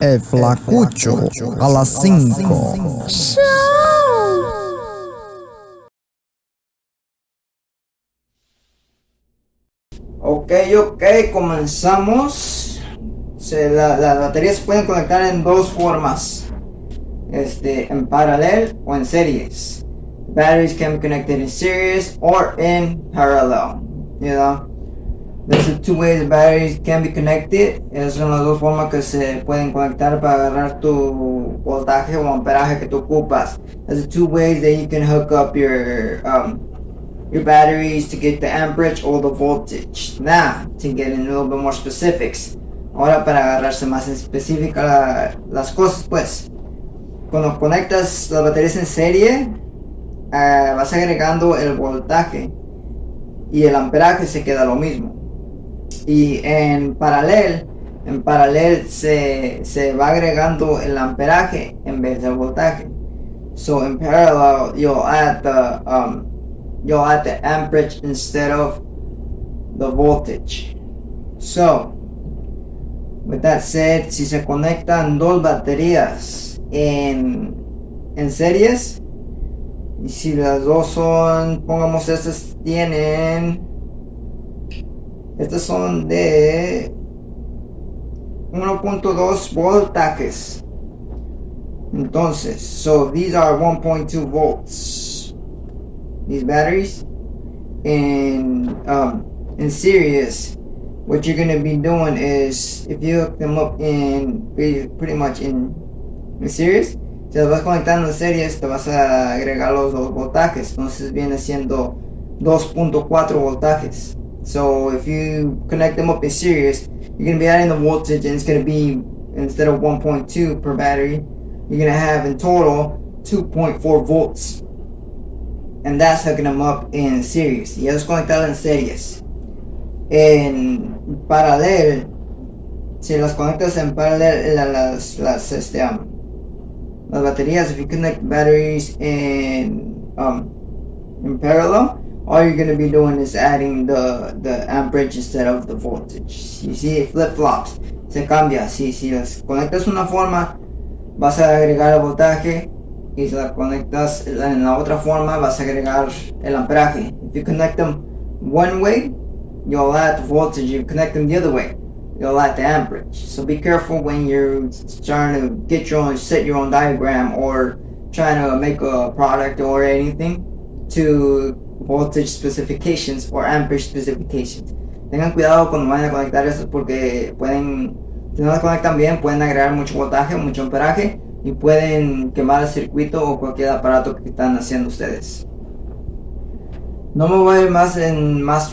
El flacucho a las 5. Ok, comenzamos. Las baterías se pueden conectar en dos formas, en paralelo o en series. Batteries can be connected in series or in parallel. There's the two ways the batteries can be connected. Esas son las dos formas que se pueden conectar para agarrar tu voltaje o amperaje que tú ocupas. There's the two ways that you can hook up your batteries to get the amperage or the voltage. Now, to get in a little bit more specifics. Ahora para agarrarse más específica las cosas, pues. Cuando conectas las baterías en serie, vas agregando el voltaje y el amperaje se queda lo mismo. Y en paralelo se va agregando el amperaje en vez del voltaje. So in parallel, you'll add the amperage instead of the voltage. So, with that said, si se conectan dos baterías en series, y si las dos son, pongamos estas son de 1.2 voltajes. Entonces, so these are 1.2 volts. These batteries in series, what you're gonna be doing is, if you hook them up in pretty much in series, si las vas conectando en series, te vas a agregar los dos voltajes. Entonces viene siendo 2.4 voltajes. So if you connect them up in series, you're gonna be adding the voltage, and it's gonna be, instead of 1.2 per battery, you're gonna have in total 2.4 volts. And that's hooking them up in series. Y eso es conectarlo en series. En paralelo, si las conectas en paralelo, las baterías, if you connect batteries in parallel, all you're going to be doing is adding the amperage instead of the voltage. You see, it flip-flops. Se cambia. Si las conectas una forma, vas a agregar el voltaje, y si las conectas en la otra forma, vas a agregar el amperaje. If you connect them one way, you'll add the voltage. If you connect them the other way, you'll add the amperage. So be careful when you're trying to set your own diagram, or trying to make a product or anything, to voltage specifications or amperage specifications. Tengan cuidado cuando vayan a conectar esto, porque si no las conectan bien, pueden agregar mucho voltaje, mucho amperaje, y pueden quemar el circuito o cualquier aparato que están haciendo ustedes. No me voy a ir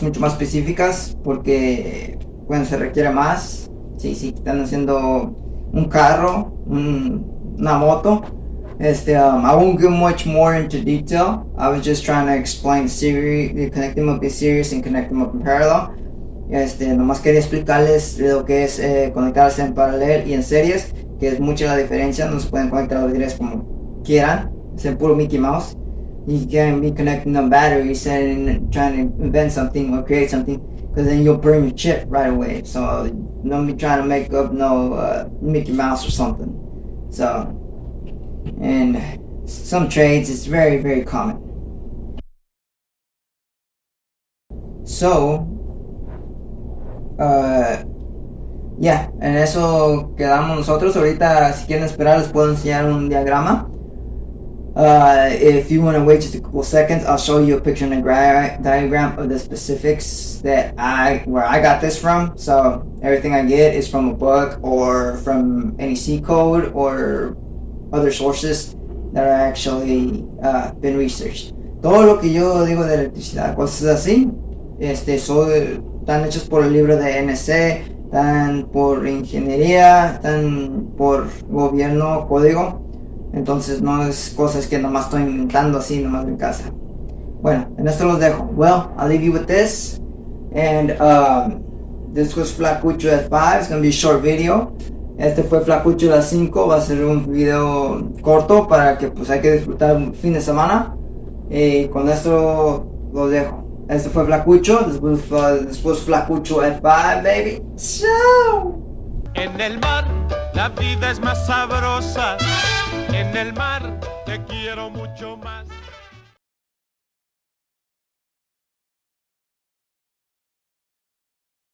mucho más específicas, porque se requiere más. Si están haciendo un carro, una moto, I won't go much more into detail. I was just trying to explain connect them up in series and connect them up in parallel. Nomás quería explicarles lo que es conectarse en paralelo y en series, que es mucha la diferencia. No se pueden conectar las baterías como quieran, es el puro Mickey Mouse. You can't be connecting the batteries and trying to invent something or create something, because then you'll burn your chip right away. So don't be trying to make up no Mickey Mouse or something. So, in some trades, it's very, very common. So, en eso quedamos nosotros. Ahorita, si quieren esperar, les puedo enseñar un diagrama. If you want to wait just a couple seconds, I'll show you a picture and a diagram of the specifics where I got this from. So everything I get is from a book or from any C code or other sources that are actually been researched. Todo lo que yo digo de electricidad, cosas así, están hechos por el libro de NC, están por ingeniería, están por gobierno, código. Entonces no es cosas que nomás estoy inventando así nomás en casa. Bueno, en esto los dejo. Well, I'll leave you with this. And this was Flacucho at 5. It's going to be a short video. Este fue Flacucho a 5. Va a ser un video corto para que pues hay que disfrutar un fin de semana. Y con esto los dejo. Este fue Flacucho. This was Flacucho at 5, baby. Ciao. En el mar la vida es más sabrosa. En el mar te quiero mucho más.